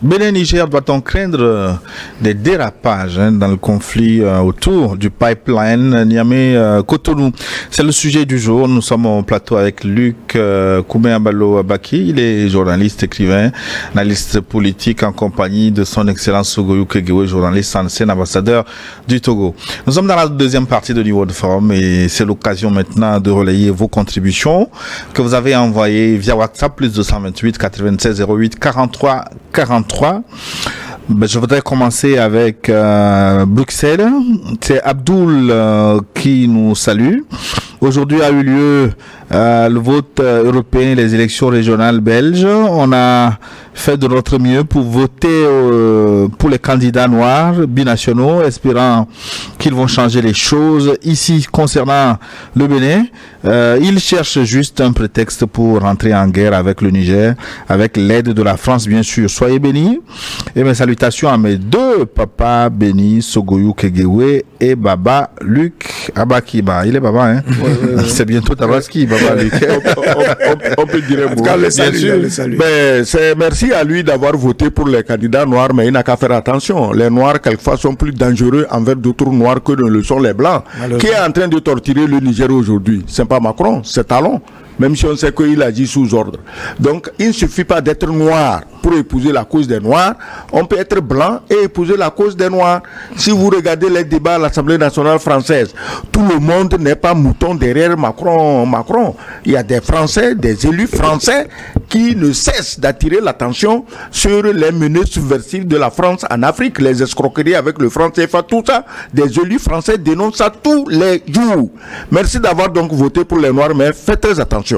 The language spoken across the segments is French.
Bénin-Niger, doit-on craindre des dérapages dans le conflit autour du pipeline Niamey-Cotonou? C'est le sujet du jour. Nous sommes au plateau avec Luc Koumé-Abalo-Abaki. Il est journaliste, écrivain, analyste politique en compagnie de son Excellence Sogoyou Kegewe, journaliste ancien ambassadeur du Togo. Nous sommes dans la deuxième partie de Niveau de Forum et c'est l'occasion maintenant de relayer vos contributions que vous avez envoyées via WhatsApp plus 228 96 08 43 43. Je voudrais commencer avec Bruxelles. C'est Abdoul qui nous salue. Aujourd'hui a eu lieu le vote européen et les élections régionales belges. On a fait de notre mieux pour voter pour les candidats noirs binationaux, espérant qu'ils vont changer les choses. Ici, concernant le Bénin, ils cherchent juste un prétexte pour rentrer en guerre avec le Niger, avec l'aide de la France, bien sûr. Soyez bénis. Et mes salutations à mes deux papas bénis, Sogoyou Kegewe et Baba Luc Abaki. Il est Baba, hein? C'est bientôt Tabaski, Baba Luc. On peut dire un mot. Bien sûr. Merci à lui d'avoir voté pour les candidats noirs, mais il n'a qu'à faire attention. Les noirs, quelquefois, sont plus dangereux envers d'autres noirs que ne le sont les blancs. Qui est en train de torturer le Niger aujourd'hui? C'est pas Macron, c'est Talon. Même si on sait qu'il agit sous ordre. Donc, il ne suffit pas d'être noir pour épouser la cause des Noirs. On peut être blanc et épouser la cause des Noirs. Si vous regardez les débats à l'Assemblée nationale française, tout le monde n'est pas mouton derrière Macron. Il y a des Français, des élus français qui ne cessent d'attirer l'attention sur les menées subversives de la France en Afrique, les escroqueries avec le franc CFA, tout ça. Des élus français dénoncent ça tous les jours. Merci d'avoir donc voté pour les Noirs, mais faites très attention.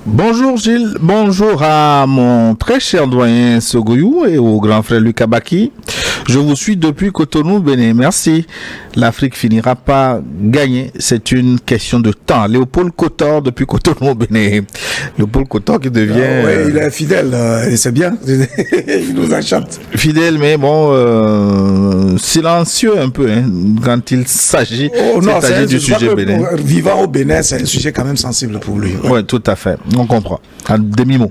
Bonjour Gilles, bonjour à mon très cher doyen Sogoyou et au grand frère Luc Abaki. Je vous suis depuis Cotonou, Bénin. Merci. L'Afrique finira par gagner. C'est une question de temps. Léopold Kotor depuis Cotonou, Bénin. Léopold Kotor qui devient... oui, il est fidèle et c'est bien. Il nous enchante. Fidèle, mais bon, silencieux un peu quand il s'agit du sujet Bénin. Vivant au Bénin, c'est un sujet quand même sensible pour lui. Oui, tout à fait. On comprend. Un demi-mot.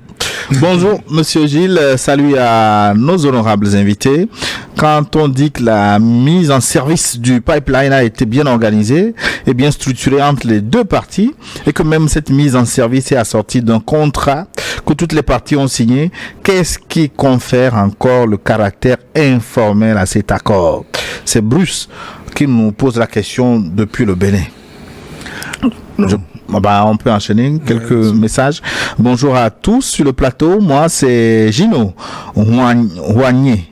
Bonjour, Monsieur Gilles. Salut à nos honorables invités. Quand on dit que la mise en service du pipeline a été bien organisée et bien structurée entre les deux parties et que même cette mise en service est assortie d'un contrat que toutes les parties ont signé, qu'est-ce qui confère encore le caractère informel à cet accord? C'est Bruce qui nous pose la question depuis le Bénin. On peut enchaîner quelques messages. Bonjour à tous sur le plateau. Moi, c'est Gino Huanier.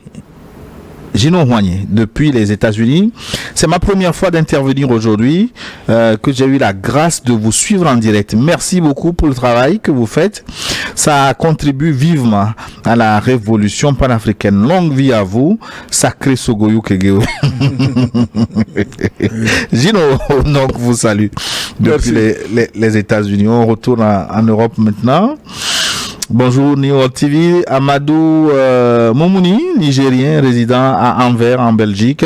Depuis les États-Unis. C'est ma première fois d'intervenir aujourd'hui, que j'ai eu la grâce de vous suivre en direct. Merci beaucoup pour le travail que vous faites. Ça contribue vivement à la révolution panafricaine. Longue vie à vous, sacré Sogoyou Kegewe. Gino, donc, vous salue depuis les États-Unis. On retourne en Europe maintenant. Bonjour Neo TV, Amadou Momouni, Nigérien, résident à Anvers en Belgique.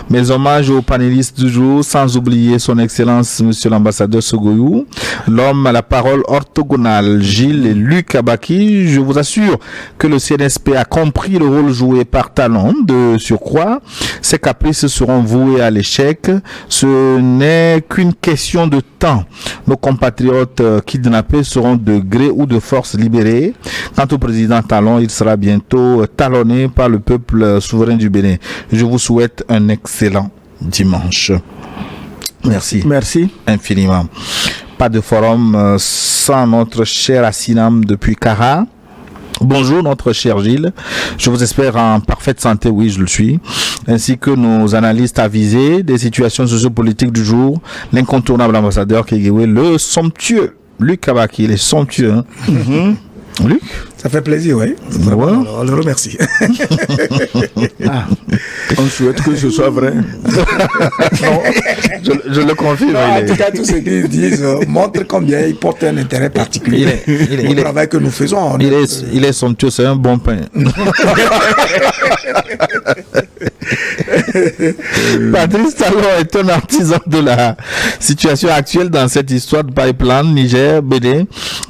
Mes hommages aux panélistes du jour, sans oublier son excellence Monsieur l'ambassadeur Sogoyou, l'homme à la parole orthogonale, Gilles et Luc Abaki. Je vous assure que le CNSP a compris le rôle joué par Talon. De surcroît, ses caprices seront voués à l'échec. Ce n'est qu'une question de temps. Nos compatriotes kidnappés seront de gré ou de force libérés. Quant au président Talon, il sera bientôt talonné par le peuple souverain du Bénin. Je vous souhaite un excellent dimanche. Merci. Merci infiniment. Pas de forum sans notre cher Assinam depuis Kara. Bonjour notre cher Gilles, je vous espère en parfaite santé, oui je le suis, ainsi que nos analystes avisés des situations sociopolitiques du jour, l'incontournable ambassadeur Kegewe, le somptueux Luc Abaki, il est somptueux. Luc, ça fait plaisir, oui. Alors, on le remercie. On souhaite que ce soit vrai. Non, je le confirme. En tout cas, tout ce qu'ils disent montre combien ils portent un intérêt particulier au travail que nous faisons. Il est somptueux, c'est un bon pain. Patrice Talon est un artisan de la situation actuelle dans cette histoire de pipeline Niger, Bénin.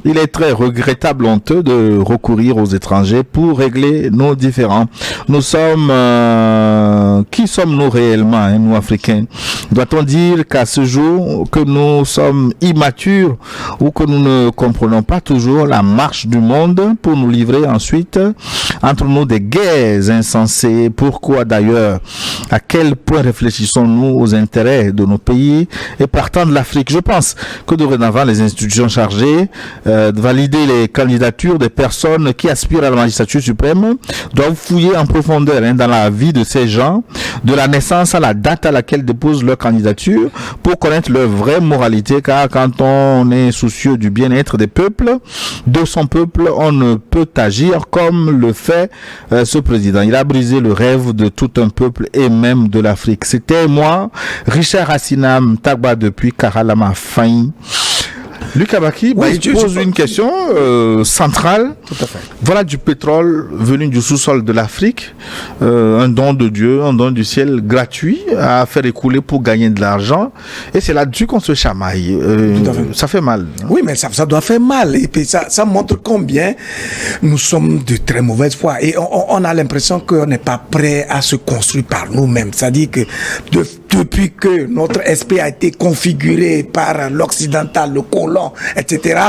il est très regrettable, honteux de recourir aux étrangers pour régler nos différends. Nous sommes... qui sommes-nous réellement, nous Africains? Doit-on dire qu'à ce jour, que nous sommes immatures ou que nous ne comprenons pas toujours la marche du monde pour nous livrer ensuite entre nous des guerres insensées? Pourquoi d'ailleurs? À quel point réfléchissons-nous aux intérêts de nos pays et partant de l'Afrique? Je pense que dorénavant les institutions chargées de valider les candidatures des personnes qui aspirent à la magistrature suprême doivent fouiller en profondeur dans la vie de ces gens, de la naissance à la date à laquelle déposent leur candidature, pour connaître leur vraie moralité, car quand on est soucieux du bien-être des peuples, de son peuple, on ne peut agir comme le fait ce président. Il a brisé le rêve de tout un peuple et même de l'Afrique. C'était moi, Richard Hassinam Tagba depuis Karalama Faï. Luc Abaki, je pose une question centrale. Tout à fait. Voilà du pétrole venu du sous-sol de l'Afrique, un don de Dieu, un don du ciel gratuit à faire écouler pour gagner de l'argent. Et c'est là-dessus qu'on se chamaille. Ça fait mal. Oui, mais ça doit faire mal. Et puis ça montre combien nous sommes de très mauvaise foi. Et on a l'impression qu'on n'est pas prêt à se construire par nous-mêmes. C'est-à-dire que depuis que notre esprit a été configuré par l'occidental, le colon, etc.,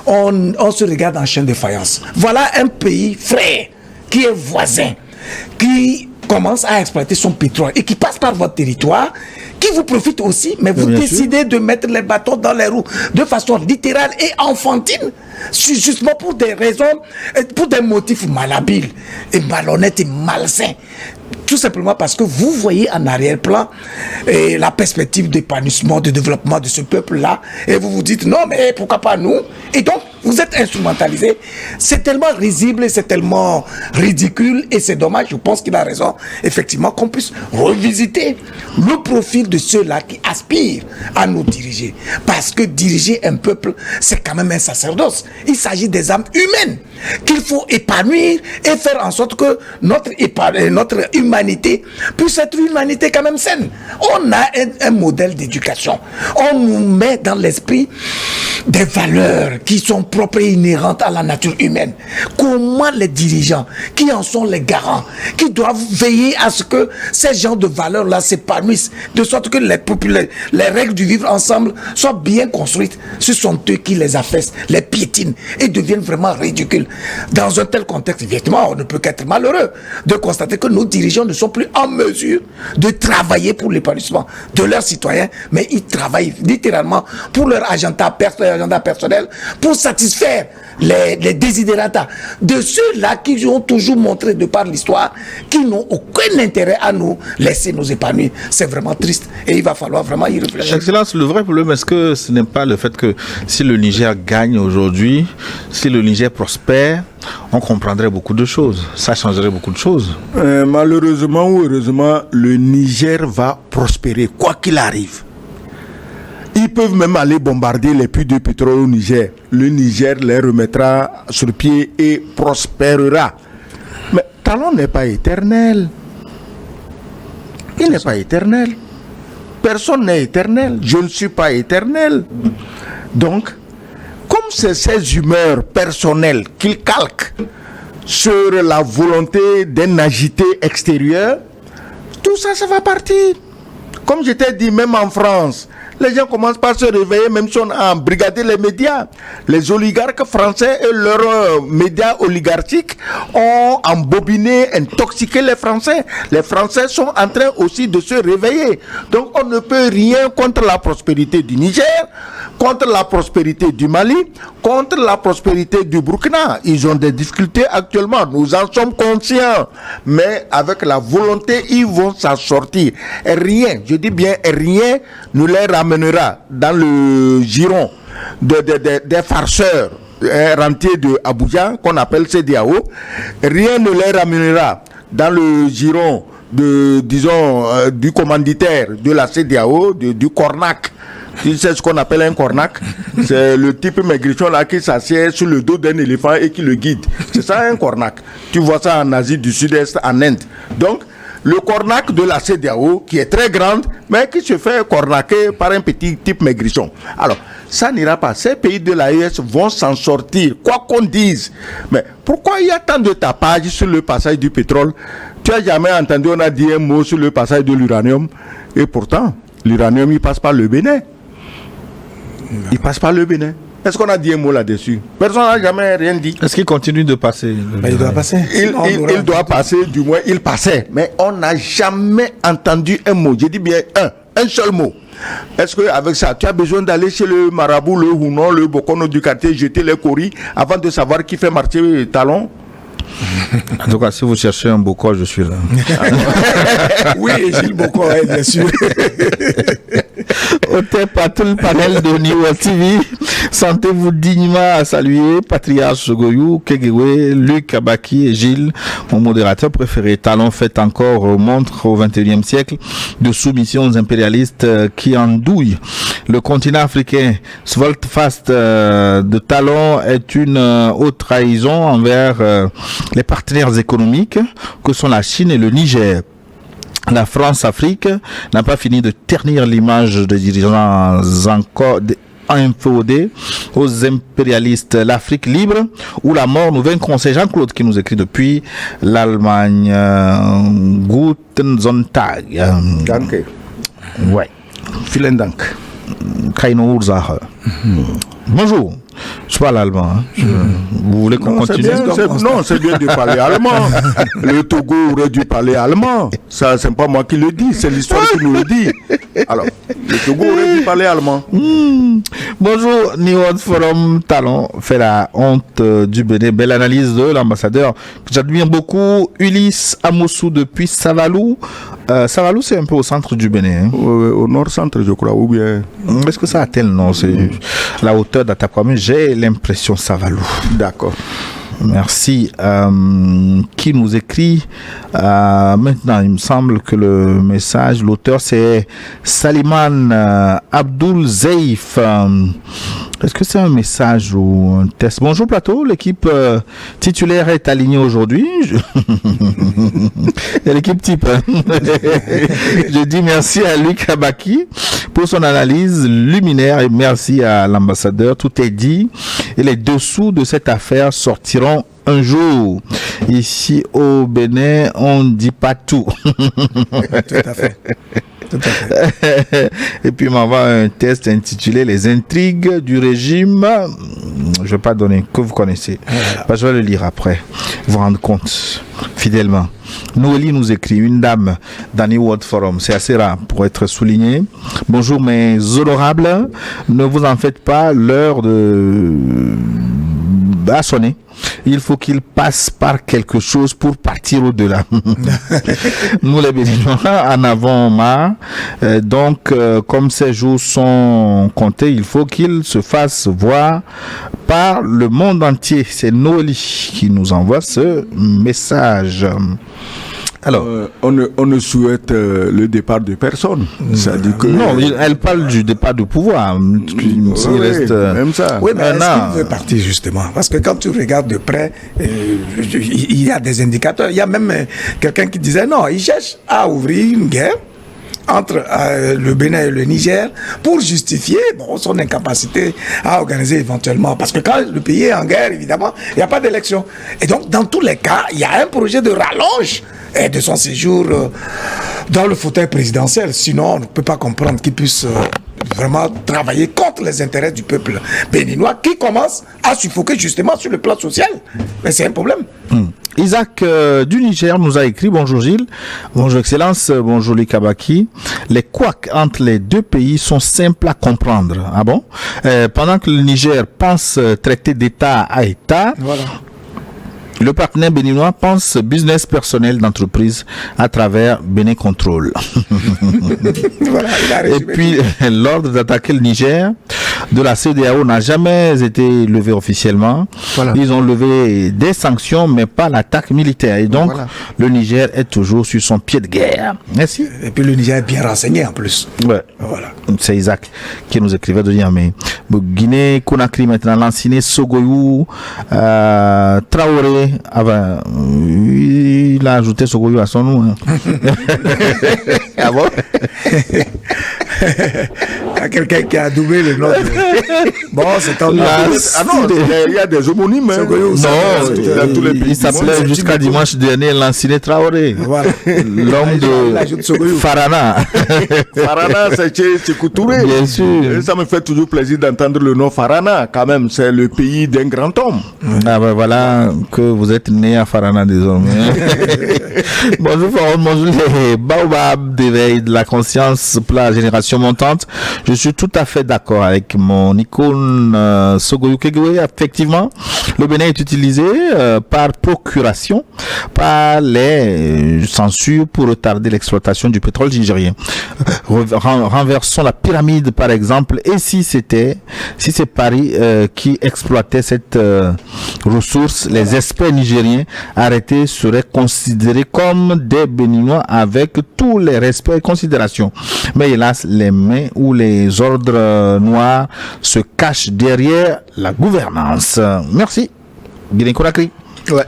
on se regarde en chien de faïence. Voilà un pays frère, qui est voisin, qui commence à exploiter son pétrole et qui passe par votre territoire, qui vous profite aussi, mais vous décidez de mettre les bâtons dans les roues de façon littérale et enfantine, justement pour des raisons, pour des motifs malhabiles et malhonnêtes et malsains. Tout simplement parce que vous voyez en arrière-plan la perspective d'épanouissement, de développement de ce peuple-là, et vous vous dites non, mais pourquoi pas nous? Et donc, vous êtes instrumentalisé. C'est tellement risible, c'est tellement ridicule, et c'est dommage. Je pense qu'il a raison, effectivement, qu'on puisse revisiter le profil de ceux-là qui aspirent à nous diriger. Parce que diriger un peuple, c'est quand même un sacerdoce. Il s'agit des âmes humaines qu'il faut épanouir et faire en sorte que notre humanité puisse être une humanité quand même saine. On a un modèle d'éducation. On nous met dans l'esprit des valeurs qui sont propres et inhérentes à la nature humaine. Comment les dirigeants, qui en sont les garants, qui doivent veiller à ce que ces genres de valeurs-là s'épanouissent, de sorte que les règles du vivre ensemble soient bien construites. Ce sont eux qui les affaissent, les piétinent et deviennent vraiment ridicules. Dans un tel contexte, effectivement, on ne peut qu'être malheureux de constater que nos dirigeants ne sont plus en mesure de travailler pour l'épanouissement de leurs citoyens, mais ils travaillent littéralement pour leur agenda personnel, pour satisfaire les desiderata de ceux-là qui ont toujours montré de par l'histoire qu'ils n'ont aucun intérêt à nous laisser nous épanouir. C'est vraiment triste et il va falloir vraiment y réfléchir. Excellence, le vrai problème, est-ce que ce n'est pas le fait que si le Niger gagne aujourd'hui, si le Niger prospère, on comprendrait beaucoup de choses, ça changerait beaucoup de choses. Malheureusement ou heureusement, le Niger va prospérer, quoi qu'il arrive. Ils peuvent même aller bombarder les puits de pétrole au Niger. Le Niger les remettra sur pied et prospérera. Mais Talon n'est pas éternel. Il n'est pas éternel. Personne n'est éternel. Je ne suis pas éternel. Donc, comme c'est ces humeurs personnelles qu'il calque sur la volonté d'un agité extérieur, tout ça, ça va partir. Comme je t'ai dit, même en France, les gens commencent par se réveiller, même si on a brigadé les médias. Les oligarques français et leurs médias oligarchiques ont embobiné, intoxiqué les Français. Les Français sont en train aussi de se réveiller. Donc on ne peut rien contre la prospérité du Niger, contre la prospérité du Mali, contre la prospérité du Burkina. Ils ont des difficultés actuellement, nous en sommes conscients. Mais avec la volonté, ils vont s'en sortir. Et rien, je dis bien rien, ne les ramènera dans le giron des farceurs rentiers de Abuja, qu'on appelle CEDEAO. Rien ne les ramènera dans le giron du commanditaire de la CEDEAO, du Cornac. Tu sais ce qu'on appelle un cornac? C'est le type maigrichon là qui s'assied sur le dos d'un éléphant et qui le guide. C'est ça un cornac. Tu vois ça en Asie du Sud-Est, en Inde. Donc, le cornac de la CEDEAO, qui est très grande, mais qui se fait cornaquer par un petit type maigrichon. Alors, ça n'ira pas. Ces pays de l'AES vont s'en sortir, quoi qu'on dise. Mais pourquoi il y a tant de tapage sur le passage du pétrole? Tu as jamais entendu, on a dit un mot sur le passage de l'uranium. Et pourtant, l'uranium, il passe par le Bénin. Il passe par le Bénin. Est-ce qu'on a dit un mot là-dessus? Personne n'a jamais rien dit. Est-ce qu'il continue de passer? Il doit passer. Il doit passer, du moins il passait. Mais on n'a jamais entendu un mot. Je dis bien un seul mot. Est-ce qu'avec ça, tu as besoin d'aller chez le marabout, le Hounon, le Bokono du quartier, jeter les coris avant de savoir qui fait marcher les talons? En tout cas, si vous cherchez un Boko, je suis là. Oui, Gilles Boko, bien sûr. Au tête à tout le panel de New World TV, sentez-vous dignement à saluer Patriarche Sogoyou, Kegewe, Luc Abaki et Gilles, mon modérateur préféré. Talon fait encore montre au XXIe siècle de soumission aux impérialistes qui endouillent le continent africain. Ce volte-face de Talon est une haute trahison envers les partenaires économiques que sont la Chine et le Niger. La France-Afrique n'a pas fini de ternir l'image des dirigeants encore inféodés aux impérialistes. L'Afrique libre ou la mort nous vaincront. C'est Jean-Claude qui nous écrit depuis l'Allemagne. Guten Sonntag. Danke. Ouais. Vielen Dank. Keine Ursache. Bonjour. Je parle allemand. Vous voulez qu'on continue? C'est bien de parler allemand. Le Togo aurait dû parler allemand. Ça, c'est pas moi qui le dis, c'est l'histoire qui nous le dit. Alors, le Togo aurait dû parler allemand. Bonjour, New World Forum. Talon fait la honte du Bénin. Belle analyse de l'ambassadeur. J'admire beaucoup Ulysse Amoussou depuis Savalou. Savalou, c'est un peu au centre du Bénin. Hein. Au nord-centre, je crois, ou bien. Est-ce que ça a tel nom? C'est la hauteur d'Atakwame. J'ai l'impression Savalou. D'accord. Merci. Qui nous écrit maintenant? Il me semble que le message, l'auteur, c'est Saliman Abdul Zeif. Est-ce que c'est un message ou un test? Bonjour plateau, l'équipe titulaire est alignée aujourd'hui. L'équipe type. Je dis merci à Luc Abaki pour son analyse luminaire et merci à l'ambassadeur. Tout est dit et les dessous de cette affaire sortiront un jour. Ici au Bénin, on ne dit pas tout. Tout à fait. Tout à fait. Et puis, il m'envoie un test intitulé Les intrigues du régime. Je ne vais pas donner, que vous connaissez. Voilà. Je vais le lire après. Vous rendre compte fidèlement. Noélie nous écrit, une dame dans New World Forum. C'est assez rare pour être souligné. Bonjour mes honorables. Ne vous en faites pas, l'heure a sonné. Il faut qu'il passe par quelque chose pour partir au-delà. Nous les Béninois en avons marre. Donc, comme ces jours sont comptés, il faut qu'il se fasse voir par le monde entier. C'est Noélie qui nous envoie ce message. Alors, on ne souhaite le départ de personne. Ça dit que non, elle parle du départ du pouvoir. Il reste même ça. Oui, mais est-ce qu'il veut partir justement? Parce que quand tu regardes de près, il y a des indicateurs. Il y a même quelqu'un qui disait non, il cherche à ouvrir une guerre entre le Bénin et le Niger pour justifier son incapacité à organiser éventuellement. Parce que quand le pays est en guerre, évidemment, il n'y a pas d'élection. Et donc, dans tous les cas, il y a un projet de rallonge de son séjour dans le fauteuil présidentiel. Sinon, on ne peut pas comprendre qu'il puisse vraiment travailler contre les intérêts du peuple béninois qui commence à suffoquer justement sur le plan social. Mais c'est un problème. Isaac du Niger nous a écrit: bonjour Gilles, bonjour Excellence, bonjour les Kabaki. Les couacs entre les deux pays sont simples à comprendre. Ah bon? Pendant que le Niger pense traiter d'État à État, voilà. Le partenaire béninois pense business personnel d'entreprise à travers Bénin Control. Voilà, et puis, l'ordre d'attaquer le Niger de la CEDEAO n'a jamais été levé officiellement. Voilà. Ils ont levé des sanctions, mais pas l'attaque militaire. Et donc, voilà. Le Niger est toujours sur son pied de guerre. Merci. Et puis, le Niger est bien renseigné en plus. Ouais. Voilà. C'est Isaac qui nous écrivait de dire, mais Guinée, Conakry maintenant, Lanciné, Sogoyou, Traoré, avant, il a ajouté Sogoyou à son nom. Hein. Ah bon? Ok, quelqu'un qui a doublé le nom. Bon, c'est un nom. Ah non, il y a des homonymes. Hein. Non, dans tous les pays il s'appelait jusqu'à dimanche dernier Lanciné Traoré. Voilà. L'homme de Farana. Farana, c'est Sékou Touré. Bien sûr. Et ça me fait toujours plaisir d'entendre le nom Farana. Quand même, c'est le pays d'un grand homme. Ah ben voilà que vous êtes né à Farana désormais. Bonjour Farouk, bonjour les baobabs d'éveil de la conscience pour la génération montante. Je suis tout à fait d'accord avec mon icône Sogoyou Kegwe. Effectivement, le Bénin est utilisé par procuration par les censures pour retarder l'exploitation du pétrole nigérien. Renversons la pyramide par exemple, et si c'est Paris qui exploitait cette ressource, les experts nigériens arrêtés seraient considérés comme des Béninois avec tous les respects et considérations. Mais hélas, les mains ou les ordres noirs se cachent derrière la gouvernance. Merci. Guinée Conakry. Ouais.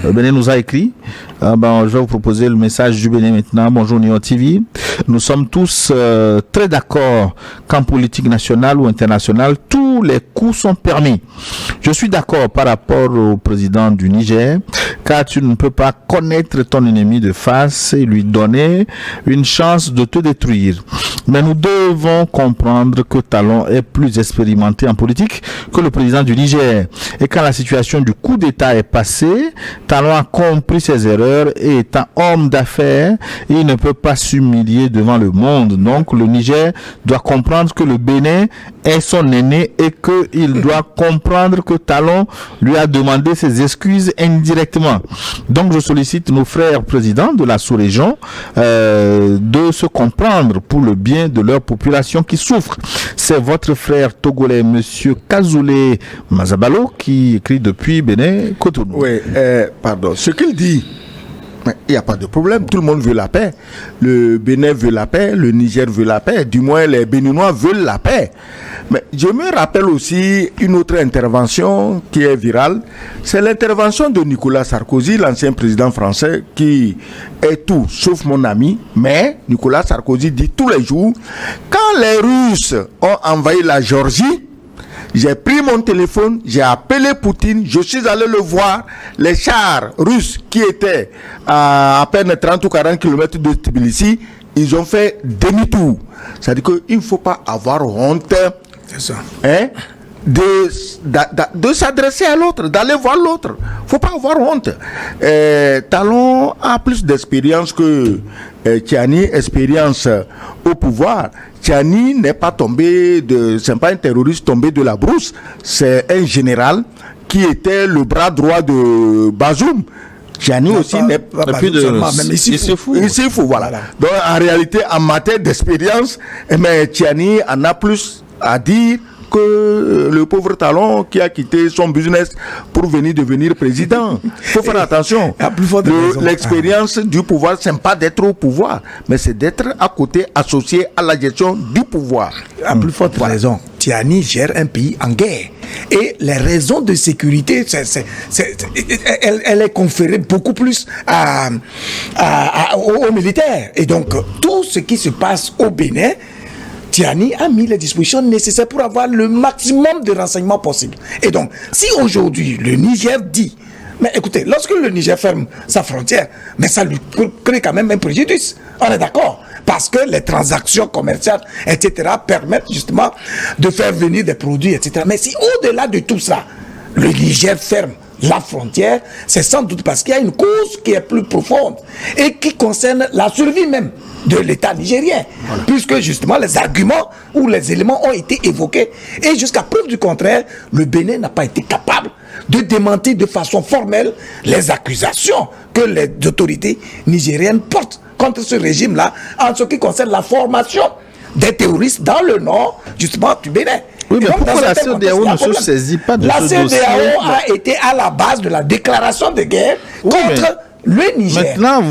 Le Bénin nous a écrit. Je vais vous proposer le message du Bénin maintenant. Bonjour Néo TV. Nous sommes tous très d'accord qu'en politique nationale ou internationale, tous les coups sont permis. Je suis d'accord par rapport au président du Niger, car tu ne peux pas connaître ton ennemi de face et lui donner une chance de te détruire. Mais nous devons comprendre que Talon est plus expérimenté en politique que le président du Niger. Et quand la situation du coup d'État est passée, Talon a compris ses erreurs et étant homme d'affaires, il ne peut pas s'humilier devant le monde. Donc le Niger doit comprendre que le Bénin est son aîné et qu'il doit comprendre que Talon lui a demandé ses excuses indirectement. Donc je sollicite nos frères présidents de la sous-région de se comprendre pour le bien de leur population qui souffre. C'est votre frère togolais, monsieur Kazoulé Mazabalo, qui écrit depuis Bénin, Cotonou. Oui, pardon. Ce qu'il dit, il n'y a pas de problème. Tout le monde veut la paix. Le Bénin veut la paix, le Niger veut la paix. Du moins, les Béninois veulent la paix. Mais je me rappelle aussi une autre intervention qui est virale. C'est l'intervention de Nicolas Sarkozy, l'ancien président français, qui est tout sauf mon ami. Mais Nicolas Sarkozy dit tous les jours, quand les Russes ont envahi la Géorgie, j'ai pris mon téléphone, j'ai appelé Poutine, je suis allé le voir. Les chars russes qui étaient à peine 30 ou 40 km de Tbilissi, ils ont fait demi-tour. C'est-à-dire qu'il ne faut pas avoir honte, hein, de s'adresser à l'autre, d'aller voir l'autre. Il ne faut pas avoir honte. Talon a plus d'expérience que Tiani, expérience au pouvoir. Tiani n'est pas tombé c'est pas un terroriste tombé de la brousse, c'est un général qui était le bras droit de Bazoum. Tiani aussi n'est pas il se fout. Voilà. Donc en réalité, en matière d'expérience, mais Tiani en a plus à dire que le pauvre Talon qui a quitté son business pour venir devenir président. Il faut faire attention. L'expérience du pouvoir, ce n'est pas d'être au pouvoir, mais c'est d'être à côté, associé à la gestion du pouvoir. À plus forte raison, Tiani gère un pays en guerre. Et les raisons de sécurité, elle est conférée beaucoup plus aux militaires. Et donc, tout ce qui se passe au Bénin, Tiani a mis les dispositions nécessaires pour avoir le maximum de renseignements possibles. Et donc, si aujourd'hui le Niger dit, mais écoutez, lorsque le Niger ferme sa frontière, mais ça lui crée quand même un préjudice. On est d'accord? Parce que les transactions commerciales, etc., permettent justement de faire venir des produits, etc. Mais si au-delà de tout ça, le Niger ferme la frontière, c'est sans doute parce qu'il y a une cause qui est plus profonde et qui concerne la survie même de l'État nigérien. Voilà. Puisque justement les arguments ou les éléments ont été évoqués et jusqu'à preuve du contraire, le Bénin n'a pas été capable de démentir de façon formelle les accusations que les autorités nigériennes portent contre ce régime-là en ce qui concerne la formation des terroristes dans le nord, justement, du Bénin. Oui, mais pourquoi la CEDEAO ne se saisit pas de ce dossier? La CEDEAO a été à la base de la déclaration de guerre contre le Niger. Maintenant,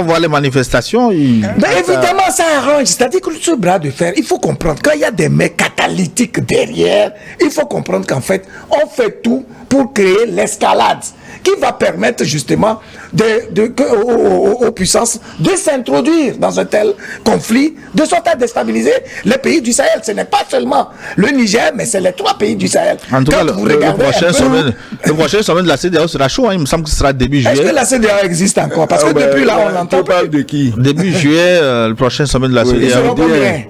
voir les manifestations... Mais évidemment, ça arrange. C'est-à-dire que ce bras de fer, il faut comprendre, quand il y a des mecs catalytiques derrière, il faut comprendre qu'en fait, on fait tout pour créer l'escalade qui va permettre justement aux puissances de s'introduire dans un tel conflit, de sorte à déstabiliser les pays du Sahel. Ce n'est pas seulement le Niger, mais c'est les 3 pays du Sahel. En tout cas, le prochain sommet de la CEDEAO sera chaud, hein. Il me semble que ce sera début juillet. Est-ce que la CEDEAO existe encore? Parce que depuis là, on l'entend. Tu parles de qui? Début juillet, le prochain sommet de la CEDEAO.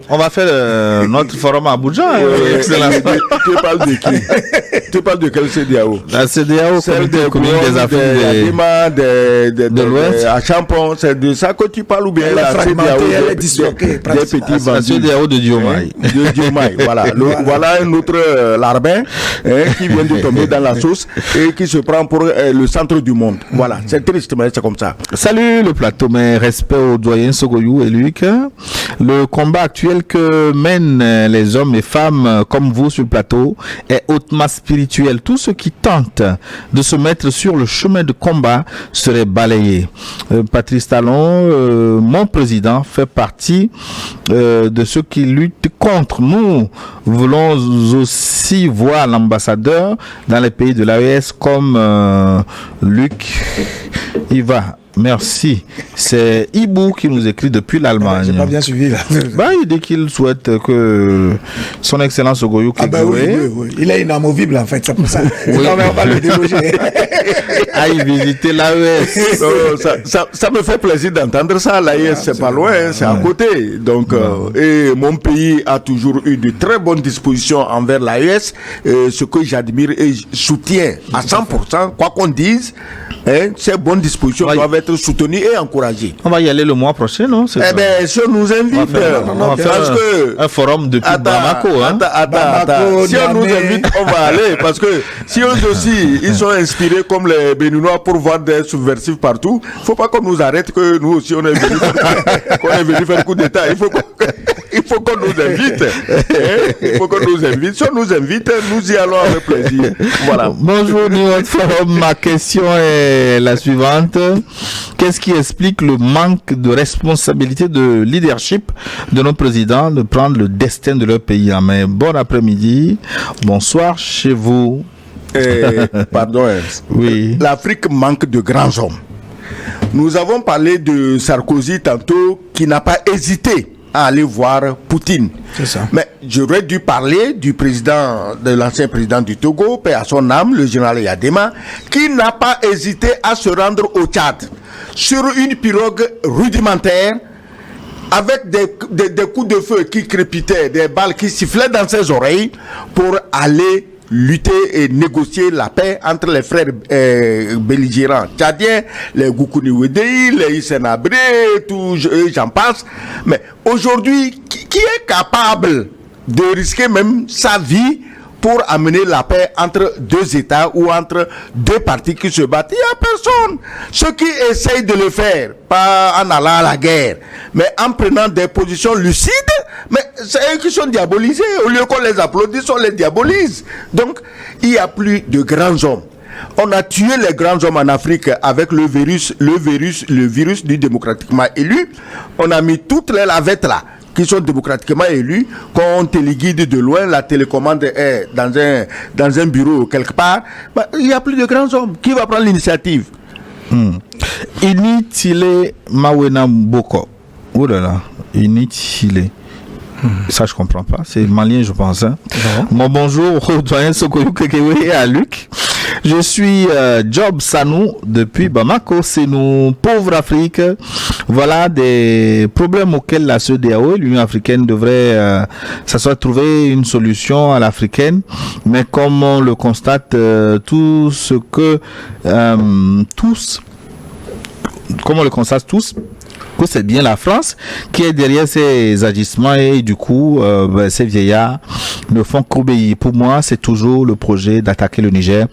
On va faire notre forum à Abuja. Tu parles de qui? Tu parles de quelle CEDEAO? La CEDEAO, Comité économique des Afriques de l'Ouest. À Champon, c'est de ça que tu parles ou bien la CEDEAO elle est disloquée. La CEDEAO de Diomaye. De Diomaye, voilà. Voilà un autre larbin qui vient de tomber dans la sauce et qui se prend pour le centre du monde. Voilà, c'est triste, mais c'est comme ça. Salut le plateau, mes respects aux doyens Sogoyou et Luc. Le combat actuel que mènent les hommes et femmes comme vous sur le plateau est hautement spirituel. Tous ceux qui tentent de se mettre sur le chemin de combat seraient balayés. Patrice Talon, mon président, fait partie de ceux qui luttent contre. Nous voulons aussi voir l'ambassadeur dans les pays de l'AES comme Luc Iva. Merci. C'est Ibou qui nous écrit depuis l'Allemagne. J'ai pas bien suivi là. Il dit qu'il souhaite que son excellence Ogoyou oui. Il est inamovible en fait, c'est pour ça. Oui. Non, mais on va le déloger. Aille visiter l'AES. Ça me fait plaisir d'entendre ça. L'AES, c'est pas loin, c'est à côté. Donc, et mon pays a toujours eu de très bonnes dispositions envers l'AES, ce que j'admire et soutiens à 100%, quoi qu'on dise. Ces bonnes dispositions doivent être soutenues et encouragées. On va y aller le mois prochain, non? Si on nous invite, on va faire un forum depuis Bamako. Attends. Si on nous invite, on va aller. Parce que si eux aussi, ils sont inspirés comme les Béninois pour voir des subversifs partout, il ne faut pas qu'on nous arrête, que nous aussi, on est venu faire coup d'État. Il faut qu'on nous invite. Il faut qu'on nous invite. Si on nous invite, nous y allons avec plaisir. Voilà. Bonjour, notre forum. Ma question est la suivante. Qu'est-ce qui explique le manque de responsabilité de leadership de nos présidents de prendre le destin de leur pays en main? Bon après-midi. Bonsoir chez vous. Pardon. Oui. L'Afrique manque de grands hommes. Nous avons parlé de Sarkozy tantôt qui n'a pas hésité à aller voir Poutine. C'est ça. Mais j'aurais dû parler de l'ancien président du Togo, paix à son âme, le général Yadema, qui n'a pas hésité à se rendre au Tchad sur une pirogue rudimentaire avec des coups de feu qui crépitaient, des balles qui sifflaient dans ses oreilles pour aller lutter et négocier la paix entre les frères belligérants tchadiens, les Goukouni Wedei, les Issenabré, tout, j'en passe. Mais aujourd'hui, qui est capable de risquer même sa vie pour amener la paix entre deux États ou entre deux partis qui se battent? Il n'y a personne. Ceux qui essayent de le faire, pas en allant à la guerre, mais en prenant des positions lucides, mais c'est eux qui sont diabolisés. Au lieu qu'on les applaudisse, on les diabolise. Donc, il n'y a plus de grands hommes. On a tué les grands hommes en Afrique avec le virus du démocratiquement élu. On a mis toutes les lavettes là, qui sont démocratiquement élus, quand on téléguide de loin, la télécommande est dans un bureau quelque part, il n'y a plus de grands hommes. Qui va prendre l'initiative? Initile Mawena Boko. Oh là là, Initile. Ça, je comprends pas. C'est malien, je pense. Hein. Bon, bonjour au doyen Sokoyou Kekewe et à Luc. Je suis Job Sanou depuis Bamako. C'est nous, pauvres Afrique. Voilà des problèmes auxquels la CEDEAO, l'Union africaine, devrait trouver une solution à l'africaine. Mais comme on le constate, que c'est bien la France qui est derrière ces agissements et du coup ces vieillards ne font qu'obéir. Pour moi, c'est toujours le projet d'attaquer le Niger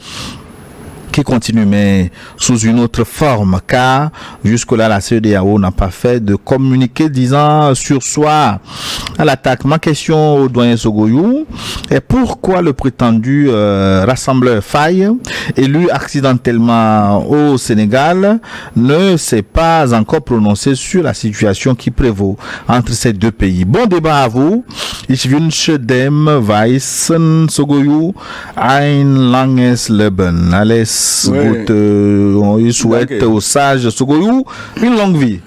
qui continue, mais sous une autre forme, car jusque-là, la CEDEAO n'a pas fait de communiqué disant sursoir à l'attaque. Ma question au doyen Sogoyou est pourquoi le prétendu rassembleur Faye, élu accidentellement au Sénégal, ne s'est pas encore prononcé sur la situation qui prévaut entre ces deux pays. Bon débat à vous. Ich wünsche dem Weißen Sogoyou ein langes Leben. Alles Gute. Il souhaite au sage Sogoyou une longue vie.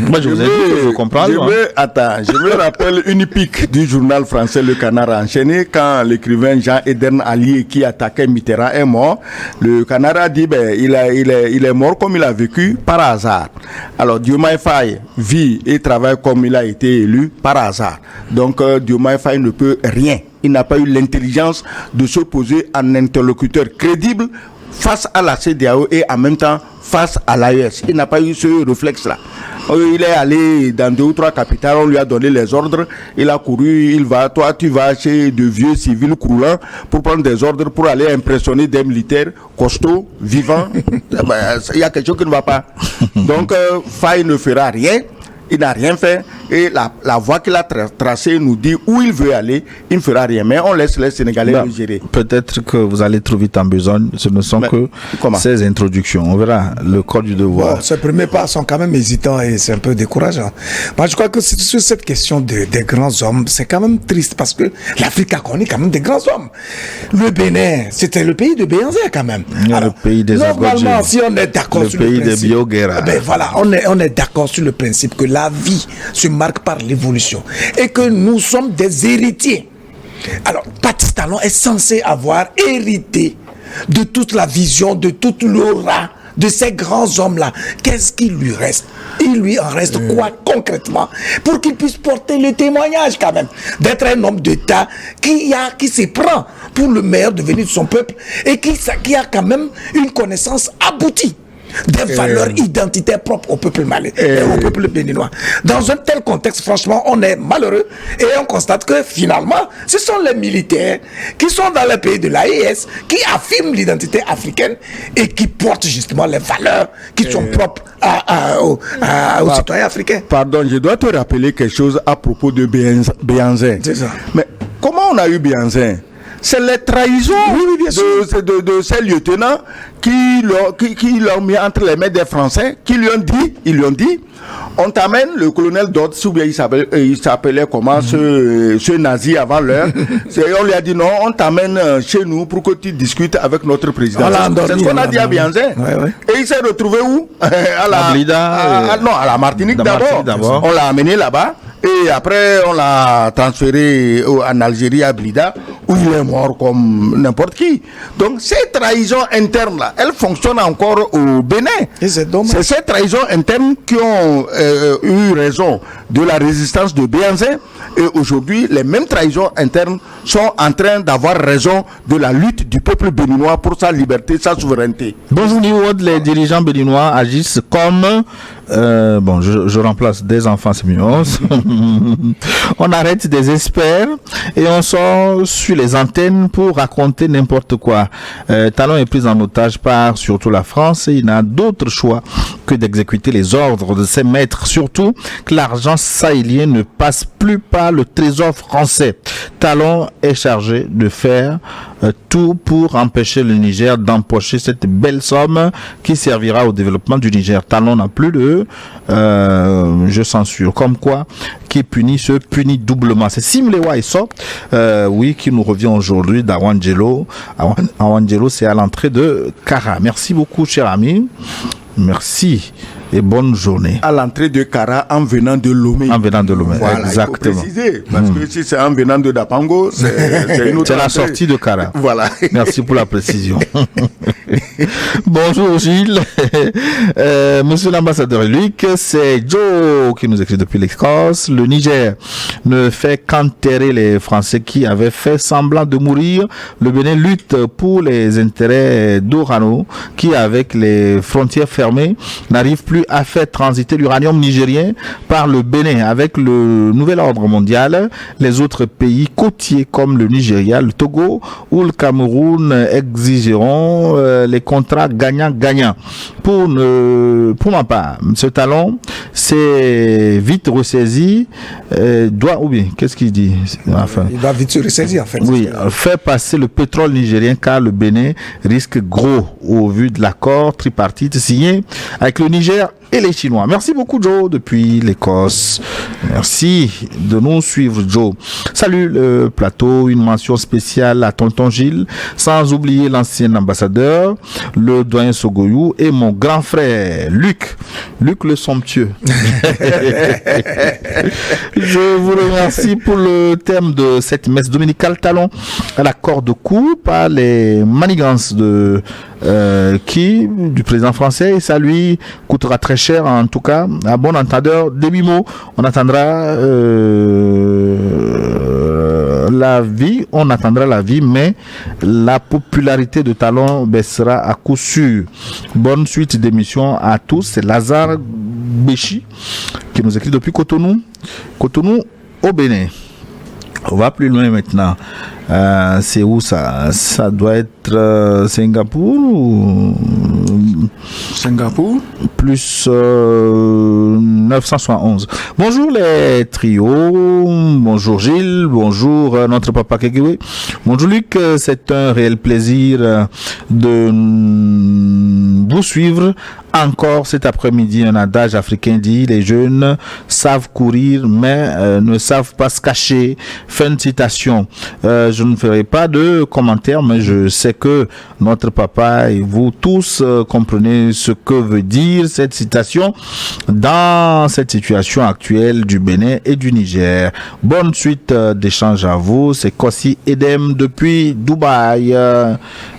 Moi, je vous ai dit que je comprends. Je me rappelle une pique du journal français Le Canard enchaîné quand l'écrivain Jean-Eden Allier qui attaquait Mitterrand est mort. Le Canard a dit il est mort comme il a vécu par hasard. Alors Diomaye Faye vit et travaille comme il a été élu par hasard. Donc Diomaye Faye ne peut rien. Il n'a pas eu l'intelligence de se poser en interlocuteur crédible face à la CEDEAO et en même temps face à l'AES. Il n'a pas eu ce réflexe-là. Il est allé dans 2 ou 3 capitales, on lui a donné les ordres, il a couru, toi tu vas chez de vieux civils croulants pour prendre des ordres pour aller impressionner des militaires costauds, vivants. Il y a quelque chose qui ne va pas. Donc Faye ne fera rien. Il n'a rien fait et la voie qu'il a tracée nous dit où il veut aller, il ne fera rien. Mais on laisse les Sénégalais le gérer. Peut-être que vous allez trop vite en besogne. Ce ne sont que ces introductions. On verra le corps du devoir. Bon, ces premiers pas sont quand même hésitants et c'est un peu décourageant. Moi, je crois que sur cette question des grands hommes, c'est quand même triste parce que l'Afrique a connu quand même des grands hommes. Le Bénin, c'était le pays de Béhanzé quand même. Alors, le pays des normalement, si on est d'accord sur le principe, le pays des Bioguera. Ben voilà, on est d'accord sur le principe que la vie se marque par l'évolution et que nous sommes des héritiers. Alors, Patrice Talon est censé avoir hérité de toute la vision, de toute l'aura de ces grands hommes-là. Qu'est-ce qu'il lui reste? Il lui en reste quoi concrètement pour qu'il puisse porter le témoignage quand même d'être un homme d'État qui se prend pour le meilleur devenir de son peuple et qui a quand même une connaissance aboutie des valeurs identitaires propres au peuple malais et au peuple béninois. Dans un tel contexte, franchement, on est malheureux et on constate que finalement, ce sont les militaires qui sont dans le pays de l'AES qui affirment l'identité africaine et qui portent justement les valeurs qui sont propres aux citoyens africains. Pardon, je dois te rappeler quelque chose à propos de Béhanzin. C'est ça. Mais comment on a eu Béhanzin? C'est les trahisons de ces lieutenants qui l'ont mis entre les mains des Français, qui lui ont dit, on t'amène le colonel Dodds, ou bien il s'appelait comment, ce nazi avant l'heure. On lui a dit non, on t'amène chez nous pour que tu discutes avec notre président. C'est ce qu'on a dit à Béhanzin. Et il s'est retrouvé où? À la Martinique d'abord. On l'a amené là-bas. Et après, on l'a transféré en Algérie à Blida, où il est mort comme n'importe qui. Donc, ces trahisons internes-là, elles fonctionnent encore au Bénin. Et c'est dommage. C'est ces trahisons internes qui ont eu raison de la résistance de Béhanzin. Et aujourd'hui, les mêmes trahisons internes sont en train d'avoir raison de la lutte du peuple béninois pour sa liberté, sa souveraineté. Bonjour, les dirigeants béninois agissent comme... je remplace des enfants, c'est mieux. On arrête des experts et on sort sur les antennes pour raconter n'importe quoi. Talon est pris en otage par surtout la France et il n'a d'autre choix que d'exécuter les ordres de ses maîtres. Surtout que l'argent sahélien ne passe plus par le trésor français. Talon est chargé de faire tout pour empêcher le Niger d'empocher cette belle somme qui servira au développement du Niger. Talon n'a plus de je censure. Comme quoi, qui punit se punit doublement. C'est Simlewa et ça, qui nous revient aujourd'hui d'Awangelo. Awangelo, c'est à l'entrée de Kara. Merci beaucoup, cher ami. Merci et bonne journée. À l'entrée de Kara en venant de Lomé. En venant de Lomé, voilà, exactement. Il faut préciser, parce que si c'est en venant de Dapango, c'est une autre. C'est la sortie de Kara. Voilà. Merci pour la précision. Bonjour Gilles. Monsieur l'ambassadeur Luc, c'est Joe qui nous écrit depuis l'Écosse. Le Niger ne fait qu'enterrer les Français qui avaient fait semblant de mourir. Le Bénin lutte pour les intérêts d'Orano qui, avec les frontières fermées, n'arrive plus plus à faire transiter l'uranium nigérien par le Bénin. Avec le nouvel ordre mondial, les autres pays côtiers comme le Nigeria, le Togo ou le Cameroun exigeront les contrats gagnant-gagnant. Pour ma part, ce talon, c'est vite ressaisi, doit, ou bien, qu'est-ce qu'il dit? Enfin, il va vite se ressaisir, en fait. Oui, faire passer le pétrole nigérien car le Bénin risque gros au vu de l'accord tripartite signé avec le Niger et les Chinois. Merci beaucoup, Joe, depuis l'Écosse. Merci de nous suivre, Joe. Salut le plateau, une mention spéciale à Tonton Gilles, sans oublier l'ancien ambassadeur, le doyen Sogoyou et mon grand frère, Luc le somptueux. Je vous remercie pour le thème de cette messe dominicale, talon à la corde cou par les manigances de du président français, et ça lui coûtera très cher, en tout cas à bon entendeur des mots. On attendra la vie, mais la popularité de Talon baissera à coup sûr. Bonne suite d'émission à tous. C'est Lazare Béchi qui nous écrit depuis Cotonou au Bénin. On va plus loin maintenant. C'est où ça? Ça doit être Singapour ou... Singapour plus 971. Bonjour les trios, bonjour Gilles, bonjour notre papa Kekewe, bonjour Luc, c'est un réel plaisir de vous suivre encore cet après-midi. Un adage africain dit: les jeunes savent courir mais ne savent pas se cacher. Fin de citation. Je ne ferai pas de commentaires, mais je sais que notre papa et vous tous comprenez ce que veut dire cette citation dans cette situation actuelle du Bénin et du Niger. Bonne suite d'échange à vous. C'est Kossi Edem depuis Dubaï.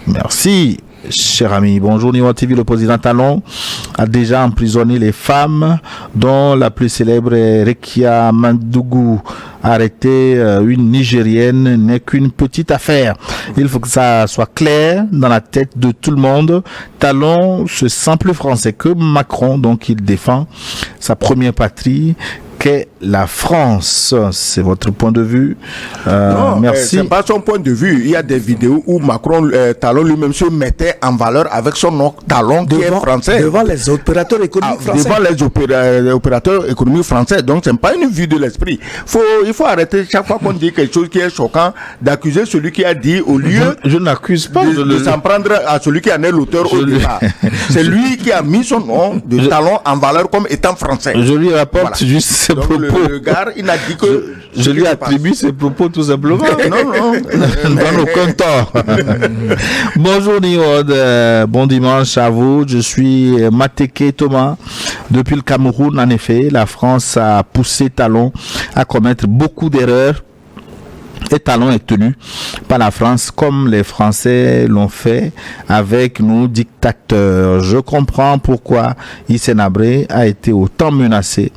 Merci. Cher ami, bonjour Niwa TV. Le président Talon a déjà emprisonné les femmes, dont la plus célèbre est Rekia Mandougou. Arrêter une Nigérienne n'est qu'une petite affaire. Il faut que ça soit clair dans la tête de tout le monde. Talon se sent plus français que Macron, donc il défend sa première patrie qu'est la France. C'est votre point de vue. Non, merci. C'est pas son point de vue. Il y a des vidéos où Macron, Talon lui-même se mettait en valeur avec son nom Talon qui est français. Devant les opérateurs économiques français. Devant les opérateurs économiques français. Donc c'est pas une vue de l'esprit. Il faut arrêter chaque fois qu'on dit quelque chose qui est choquant d'accuser celui qui a dit au lieu je n'accuse pas de s'en prendre à celui qui en est l'auteur au départ. C'est lui qui a mis son nom de Talon en valeur comme étant français. Je lui rapporte juste ses donc propos. Le gars, il a dit que je lui attribue ses propos tout simplement. non. Dans aucun tort. Bonjour Niod, bon dimanche à vous. Je suis Mateke Thomas depuis le Cameroun. En effet, la France a poussé Talon à commettre beaucoup d'erreurs. Et Talon est tenu par la France comme les Français l'ont fait avec nos dictateurs. Je comprends pourquoi Hissène Habré a été autant menacé,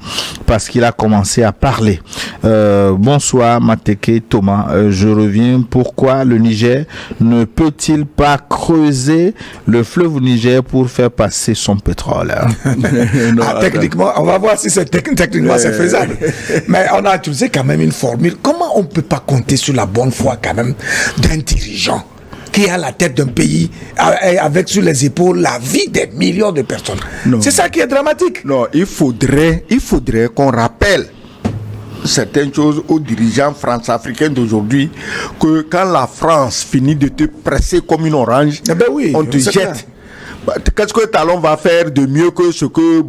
parce qu'il a commencé à parler. Bonsoir Mateke Thomas, je reviens. Pourquoi le Niger ne peut-il pas creuser le fleuve Niger pour faire passer son pétrole? Techniquement, on va voir si c'est techniquement c'est faisable. Mais on a utilisé quand même une formule. Comment on ne peut pas compter sur la bonne foi quand même d'un dirigeant qui est à la tête d'un pays avec sur les épaules la vie des millions de personnes? C'est ça qui est dramatique. Non, il faudrait qu'on rappelle certaines choses aux dirigeants france-africains d'aujourd'hui, que quand la France finit de te presser comme une orange, on te jette. Qu'est-ce que Talon va faire de mieux que ce que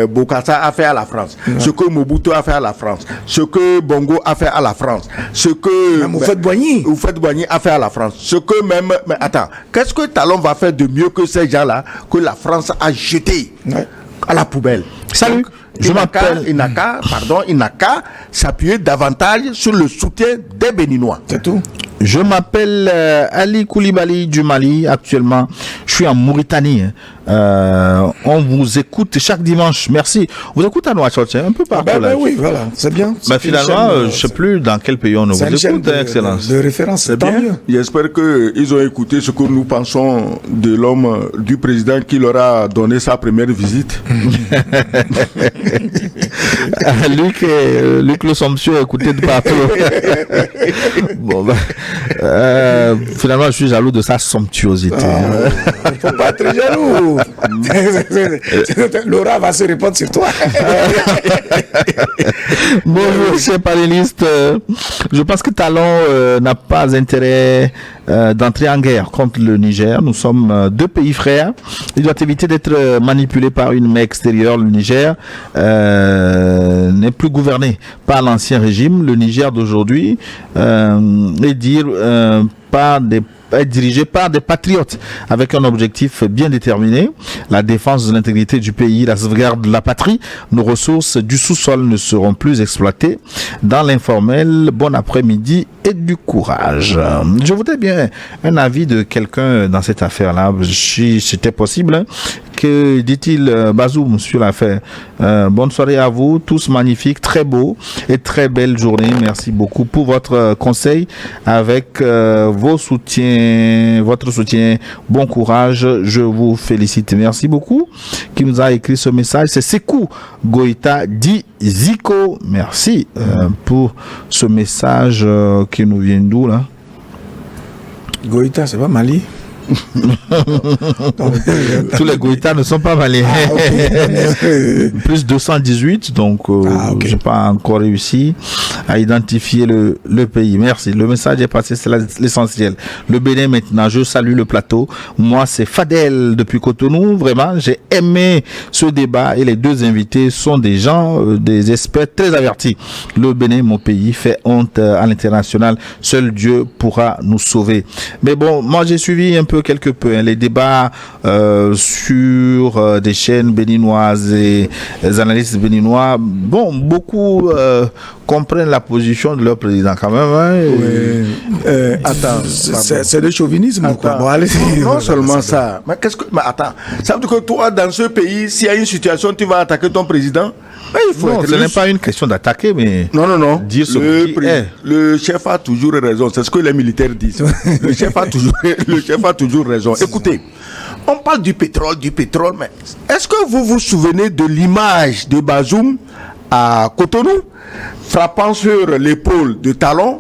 Bokassa a fait à la France, ce que Mobutu a fait à la France, ce que Bongo a fait à la France, ce que Houphouët-Boigny a fait à la France, ce que même... Mais attends, qu'est-ce que Talon va faire de mieux que ces gens-là que la France a jeté à la poubelle? Salut. il n'a qu'à s'appuyer davantage sur le soutien des Béninois. C'est tout. Je m'appelle Ali Koulibaly du Mali. Actuellement, je suis en Mauritanie. On vous écoute chaque dimanche. Merci. On vous écoute à Nouakchott, un peu partout. Oui, voilà, c'est bien. Finalement, je ne sais plus dans quel pays on vous écoute, Excellence. De référence, c'est bien. Mieux. J'espère qu'ils ont écouté ce que nous pensons de l'homme, du président qui leur a donné sa première visite. Luc Le Somptueux, écoutez de partout. Bon, finalement, je suis jaloux de sa somptuosité. Il ne faut pas être jaloux. Laura va se répondre sur toi. Bonjour, chers panélistes. Je pense que Talon n'a pas intérêt d'entrer en guerre contre le Niger. Nous sommes deux pays frères. Il doit éviter d'être manipulé par une main extérieure. Le Niger n'est plus gouverné par l'ancien régime. Le Niger d'aujourd'hui est dirigé par des patriotes avec un objectif bien déterminé, la défense de l'intégrité du pays, la sauvegarde de la patrie. Nos ressources du sous-sol ne seront plus exploitées dans l'informel. Bon après-midi et du courage. Je voudrais bien un avis de quelqu'un dans cette affaire-là, si c'était possible. Hein. Que dit-il Bazoum sur l'affaire? Bonne soirée à vous, tous magnifiques, très beau et très belle journée. Merci beaucoup pour votre conseil avec votre soutien. Bon courage, je vous félicite. Merci beaucoup. Qui nous a écrit ce message, c'est Sekou Goïta dit Zico. Merci pour ce message qui nous vient d'où là? Goïta, c'est pas Mali? Tous les Goïtas ne sont pas maliens. Plus 218, donc j'ai pas encore réussi à identifier le pays. Merci. Le message est passé, c'est l'essentiel. Le Bénin maintenant, je salue le plateau. Moi, c'est Fadel depuis Cotonou. Vraiment, j'ai aimé ce débat et les deux invités sont des gens, des experts très avertis. Le Bénin, mon pays, fait honte à l'international. Seul Dieu pourra nous sauver. Mais bon, moi j'ai suivi un peu quelque peu les débats sur des chaînes béninoises et les analystes béninois. Bon, beaucoup comprennent la position de leur président quand même. Hein, attends, c'est le chauvinisme. Non seulement ça. Mais attends, ça veut dire que toi, dans ce pays, s'il y a une situation, tu vas attaquer ton président? Non, ce n'est pas une question d'attaquer, mais non. Dire ce le chef a toujours raison. C'est ce que les militaires disent. le chef a toujours raison. Écoutez, on parle du pétrole, mais est-ce que vous vous souvenez de l'image de Bazoum à Cotonou, frappant sur l'épaule de Talon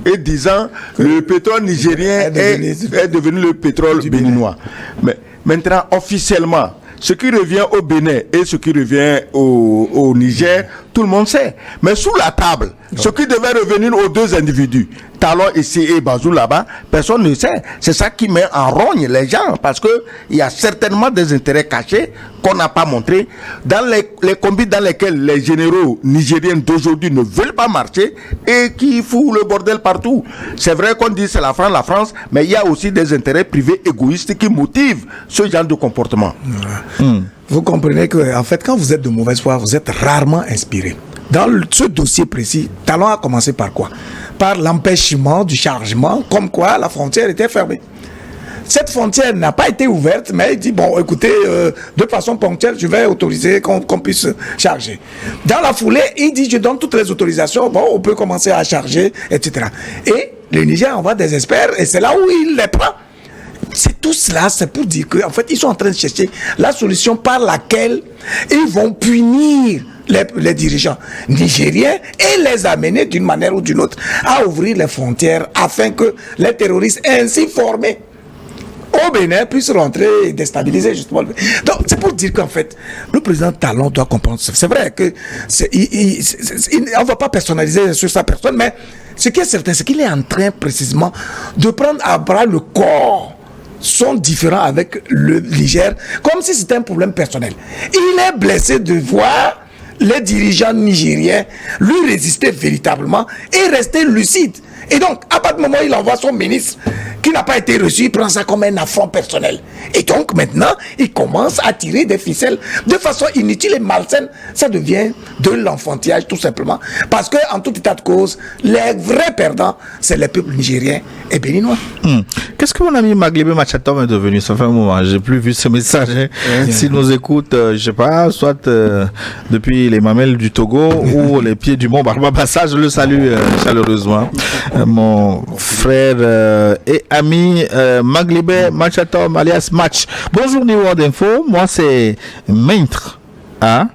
et disant que le pétrole nigérien est devenu le pétrole béninois. Mais maintenant, officiellement, ce qui revient au Bénin et ce qui revient au Niger, tout le monde sait. Mais sous la table, ce qui devait revenir aux deux individus, Talon ici et Bazoum là-bas, personne ne sait. C'est ça qui met en rogne les gens, parce que il y a certainement des intérêts cachés qu'on n'a pas montrés dans les combis dans lesquels les généraux nigériens d'aujourd'hui ne veulent pas marcher et qui foutent le bordel partout. C'est vrai qu'on dit c'est la France, mais il y a aussi des intérêts privés égoïstes qui motivent ce genre de comportement. Vous comprenez que, en fait, quand vous êtes de mauvaise foi, vous êtes rarement inspiré. Dans ce dossier précis, Talon a commencé par quoi? Par l'empêchement du chargement, comme quoi la frontière était fermée. Cette frontière n'a pas été ouverte, mais il dit, bon, écoutez, de façon ponctuelle, je vais autoriser qu'on puisse charger. Dans la foulée, il dit, je donne toutes les autorisations, bon, on peut commencer à charger, etc. Et le Niger envoie des experts, et c'est là où il les prend. C'est tout cela, c'est pour dire qu'en fait, ils sont en train de chercher la solution par laquelle ils vont punir les dirigeants nigériens et les amener d'une manière ou d'une autre à ouvrir les frontières afin que les terroristes ainsi formés au Bénin puissent rentrer et déstabiliser justement. Donc c'est pour dire qu'en fait, le président Talon doit comprendre. C'est vrai que on ne va pas personnaliser sur sa personne, mais ce qui est certain, c'est qu'il est en train précisément de prendre à bras le corps sont différents avec le Niger, comme si c'était un problème personnel. Il est blessé de voir les dirigeants nigériens lui résister véritablement et rester lucide. Et donc, à partir du moment où il envoie son ministre qui n'a pas été reçu, il prend ça comme un affront personnel. Et donc maintenant, il commence à tirer des ficelles de façon inutile et malsaine. Ça devient de l'enfantillage tout simplement. Parce que en tout état de cause, les vrais perdants, c'est les peuples nigériens et béninois. Qu'est-ce que mon ami Maglébé Machatom est devenu? Ça fait un moment, j'ai plus vu ce message. S'il nous écoute, je sais pas, soit depuis les mamelles du Togo ou les pieds du Mont Barbaba, ça je le salue chaleureusement. Mon frère et ami Maglébé Machatom alias Match. Bonjour New World Info, moi c'est Maintre. Hein?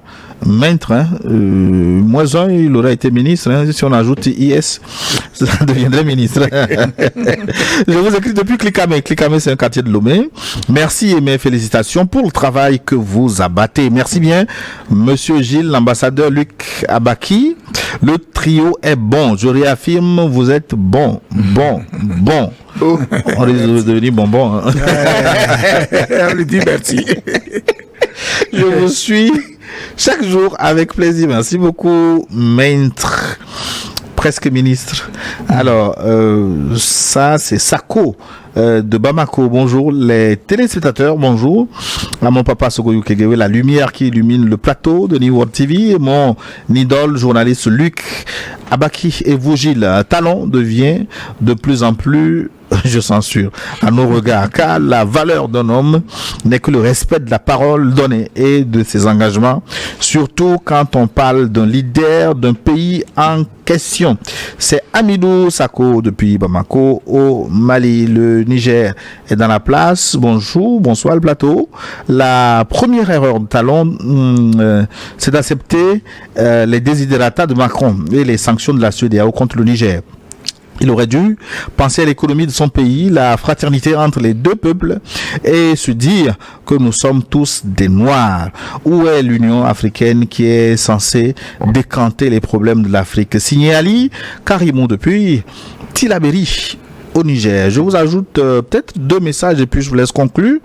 Maintre, moins un, il aurait été ministre. Hein. Si on ajoute IS, ça deviendrait ministre. Je vous écris depuis Clicamé. Clicamé, c'est un quartier de Lomé. Merci et mes félicitations pour le travail que vous abattez. Merci bien, Monsieur Gilles, l'ambassadeur Luc Abaki. Le trio est bon. Je réaffirme, vous êtes bon. On est devenu bonbon. Hein. On lui dit merci. Je vous suis chaque jour avec plaisir. Merci beaucoup, Maintre, presque ministre. Alors, ça, c'est Sako de Bamako. Bonjour, les téléspectateurs. Bonjour à mon papa Sogoyou Kegewe, la lumière qui illumine le plateau de New World TV. Et mon idole, journaliste Luc Abaki et vous, Gilles. Talon devient de plus en plus, je censure, à nos regards, car la valeur d'un homme n'est que le respect de la parole donnée et de ses engagements, surtout quand on parle d'un leader d'un pays en question. C'est Amidou Sako depuis Bamako au Mali. Le Niger est dans la place. Bonjour, bonsoir le plateau. La première erreur de Talon, c'est d'accepter les desiderata de Macron et les sanctions de la CEDEAO contre le Niger. Il aurait dû penser à l'économie de son pays, la fraternité entre les deux peuples et se dire que nous sommes tous des Noirs. Où est l'Union africaine qui est censée décanter les problèmes de l'Afrique? Signé Ali Karimou depuis Tilaberi au Niger. Je vous ajoute peut-être 2 messages et puis je vous laisse conclure.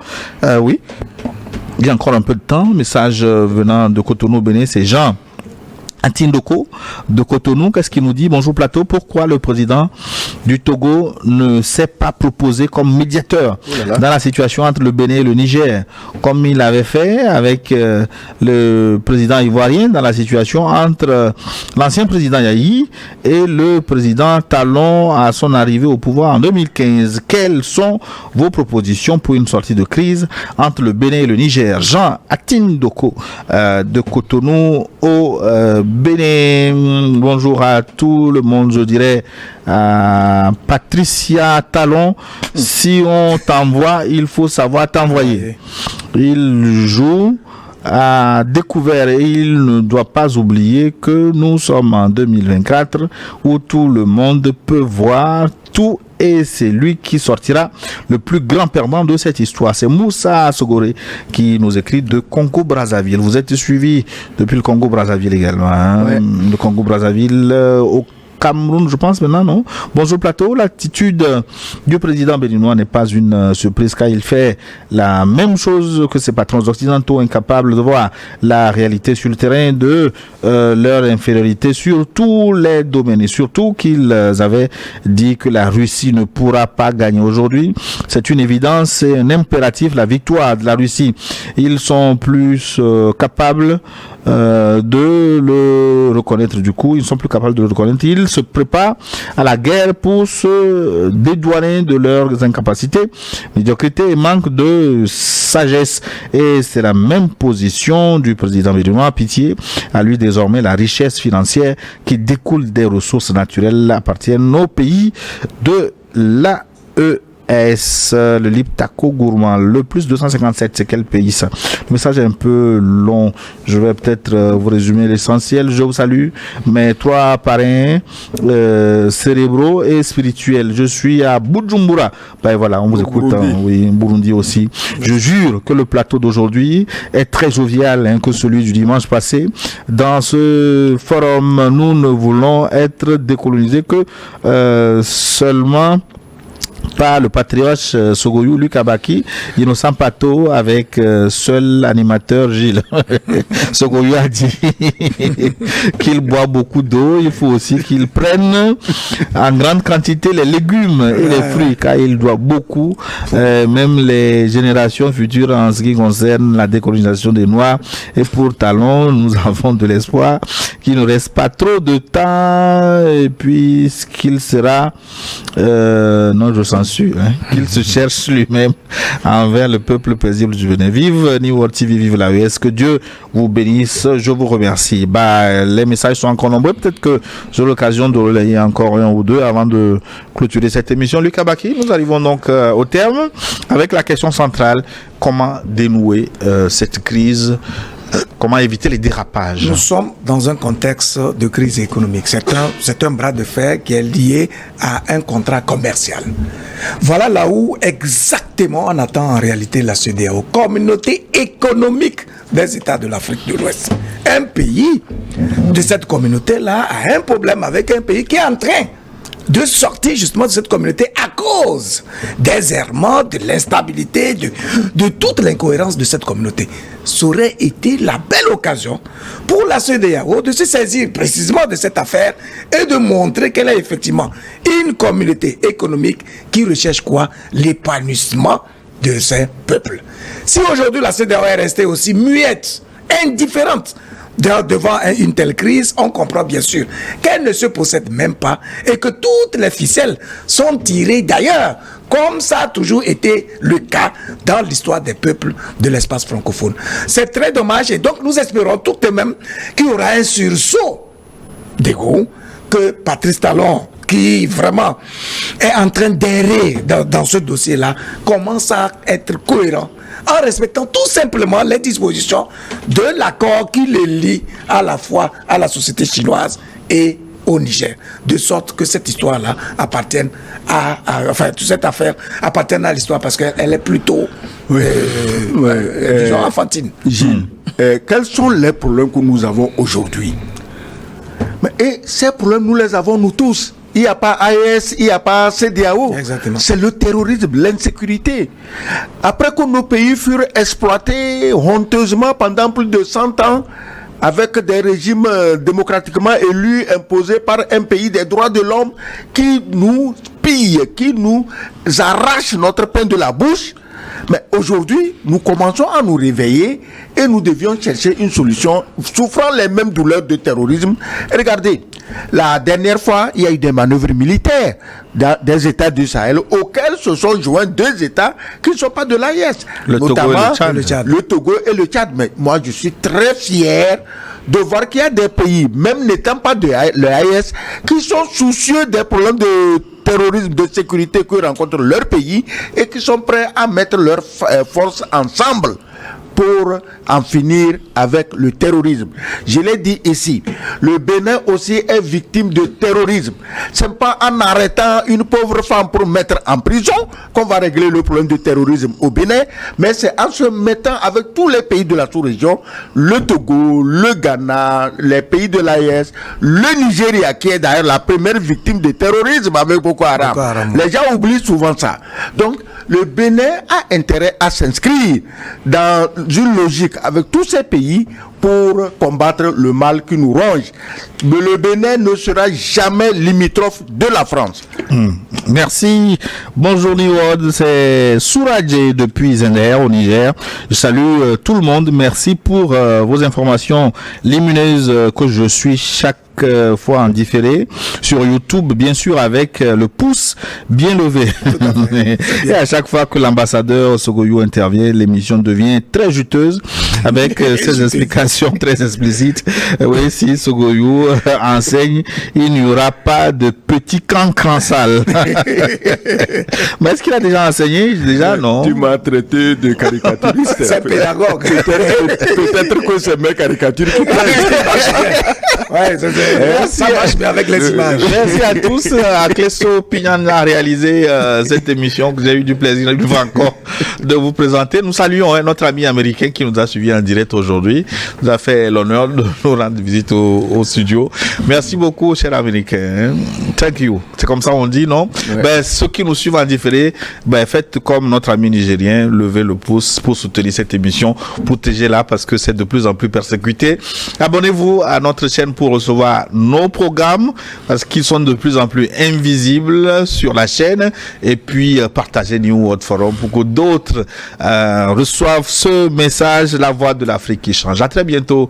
Oui, il y a encore un peu de temps. Message venant de Cotonou, Bénin, c'est Jean Atindoko de Cotonou. Qu'est-ce qu'il nous dit? Bonjour plateau, pourquoi le président du Togo ne s'est pas proposé comme médiateur dans la situation entre le Bénin et le Niger, comme il avait fait avec le président ivoirien dans la situation entre l'ancien président Yahi et le président Talon à son arrivée au pouvoir en 2015. Quelles sont vos propositions pour une sortie de crise entre le Bénin et le Niger? Jean Atindoko de Cotonou au Bénin. Bonjour à tout le monde, je dirais à Patricia Talon, si on t'envoie, il faut savoir t'envoyer. Il joue à découvert et il ne doit pas oublier que nous sommes en 2024 où tout le monde peut voir tout et c'est lui qui sortira le plus grand perdant de cette histoire. C'est Moussa Sogoré qui nous écrit de Congo-Brazzaville. Vous êtes suivi depuis le Congo-Brazzaville également. Hein? Ouais. Le Congo-Brazzaville au Cameroun, je pense maintenant, non? Bonjour plateau, l'attitude du président béninois n'est pas une surprise car il fait la même chose que ses patrons occidentaux, incapables de voir la réalité sur le terrain de leur infériorité sur tous les domaines et surtout qu'ils avaient dit que la Russie ne pourra pas gagner aujourd'hui. C'est une évidence, c'est un impératif, la victoire de la Russie. Ils sont plus capables de le reconnaître du coup, ils sont plus capables de le reconnaître. Ils se préparent à la guerre pour se dédouaner de leurs incapacités, médiocrité et manque de sagesse. Et c'est la même position du président béninois. Pitié à lui désormais, la richesse financière qui découle des ressources naturelles appartiennent au pays de l'AES. Le Liptako Gourmand, le plus 257, c'est quel pays ça? Le message est un peu long, je vais peut-être vous résumer l'essentiel. Je vous salue, mes 3 parrains cérébraux et spirituels. Je suis à Bujumbura. Ben voilà, on vous écoute, hein, oui, Burundi aussi. Je jure que le plateau d'aujourd'hui est très jovial que celui du dimanche passé. Dans ce forum, nous ne voulons être décolonisés que seulement par le patriote Sogoyou Luc Abaki, Innocent Pato avec seul animateur Gilles. Sogoyou a dit qu'il boit beaucoup d'eau, il faut aussi qu'il prenne en grande quantité les légumes et les fruits, car il doit beaucoup, même les générations futures en ce qui concerne la décolonisation des Noirs. Et pour Talon, nous avons de l'espoir qu'il ne reste pas trop de temps, et puis qu'il sera, non je censure, qu'il se cherche lui-même envers le peuple paisible du Bénin. Vive New World TV, vive la US, que Dieu vous bénisse, je vous remercie. Les messages sont encore nombreux, peut-être que j'ai l'occasion de relayer encore un ou deux avant de clôturer cette émission. Luc Abaki, nous arrivons donc au terme avec la question centrale, comment dénouer cette crise? Comment éviter les dérapages? Nous sommes dans un contexte de crise économique. C'est un bras de fer qui est lié à un contrat commercial. Voilà là où exactement on attend en réalité la CEDEAO, Communauté économique des États de l'Afrique de l'Ouest. Un pays de cette communauté-là a un problème avec un pays qui est en train de sortir justement de cette communauté à cause des errements, de l'instabilité, de toute l'incohérence de cette communauté. Ça aurait été la belle occasion pour la CEDEAO de se saisir précisément de cette affaire et de montrer qu'elle est effectivement une communauté économique qui recherche quoi? L'épanouissement de ses peuples. Si aujourd'hui la CEDEAO est restée aussi muette, indifférente, devant une telle crise, on comprend bien sûr qu'elle ne se possède même pas et que toutes les ficelles sont tirées d'ailleurs, comme ça a toujours été le cas dans l'histoire des peuples de l'espace francophone. C'est très dommage et donc nous espérons tout de même qu'il y aura un sursaut d'ego, que Patrice Talon, qui vraiment est en train d'errer dans ce dossier-là, commence à être cohérent en respectant tout simplement les dispositions de l'accord qui les lie à la fois à la société chinoise et au Niger, de sorte que cette histoire-là appartienne enfin, toute cette affaire appartienne à l'histoire parce qu'elle est plutôt, disons, enfantine. Gilles, quels sont les problèmes que nous avons aujourd'hui? Et ces problèmes, nous les avons nous tous. Il n'y a pas AES, il n'y a pas CEDEAO. Exactement. C'est le terrorisme, l'insécurité. Après que nos pays furent exploités honteusement pendant plus de 100 ans, avec des régimes démocratiquement élus imposés par un pays des droits de l'homme qui nous pille, qui nous arrache notre pain de la bouche. Mais aujourd'hui, nous commençons à nous réveiller et nous devions chercher une solution souffrant les mêmes douleurs de terrorisme. Et regardez, la dernière fois, il y a eu des manœuvres militaires des États du Sahel auxquels se sont joints deux États qui ne sont pas de l'AES, notamment le Togo et le Tchad. Mais moi, je suis très fier de voir qu'il y a des pays, même n'étant pas de l'AES, qui sont soucieux des problèmes de terrorisme, de sécurité que rencontre leur pays et qui sont prêts à mettre leurs forces ensemble pour en finir avec le terrorisme. Je l'ai dit ici, le Bénin aussi est victime de terrorisme. Ce n'est pas en arrêtant une pauvre femme pour mettre en prison qu'on va régler le problème du terrorisme au Bénin, mais c'est en se mettant avec tous les pays de la sous-région, le Togo, le Ghana, les pays de l'AES, le Nigeria qui est d'ailleurs la première victime de terrorisme avec Boko Haram. Les gens oublient souvent ça. Donc, le Bénin a intérêt à s'inscrire dans une logique avec tous ces pays pour combattre le mal qui nous ronge. Mais le Bénin ne sera jamais limitrophe de la France. Merci. Bonjour Niwod, c'est Souradje depuis Zender au Niger. Je salue tout le monde. Merci pour vos informations lumineuses que je suis chaque fois en différé sur YouTube, bien sûr avec le pouce bien levé. Et à chaque fois que l'ambassadeur Sogoyou intervient, l'émission devient très juteuse avec ses explications très explicites. Oui, si Sogoyou enseigne, il n'y aura pas de petit cancran sale. Mais est-ce qu'il a déjà enseigné? Déjà, non. Tu m'as traité de caricaturiste. C'est pédagogue. Peut-être que c'est mes caricatures qui ouais, c'est Ça marche bien avec les images. Merci à tous. Cléso Pignan a réalisé cette émission que j'ai eu du plaisir une fois encore de vous présenter. Nous saluons notre ami américain qui nous a suivis en direct aujourd'hui. Nous a fait l'honneur de nous rendre visite au studio. Merci beaucoup, cher américain. Thank you. C'est comme ça on dit, non? Ouais. Ceux qui nous suivent en différé, faites comme notre ami nigérien, levez le pouce pour soutenir cette émission, protégez-la parce que c'est de plus en plus persécuté. Abonnez-vous à notre chaîne pour recevoir nos programmes parce qu'ils sont de plus en plus invisibles sur la chaîne, et puis partagez New World Forum pour que d'autres reçoivent ce message, la voix de l'Afrique qui change. À très bientôt.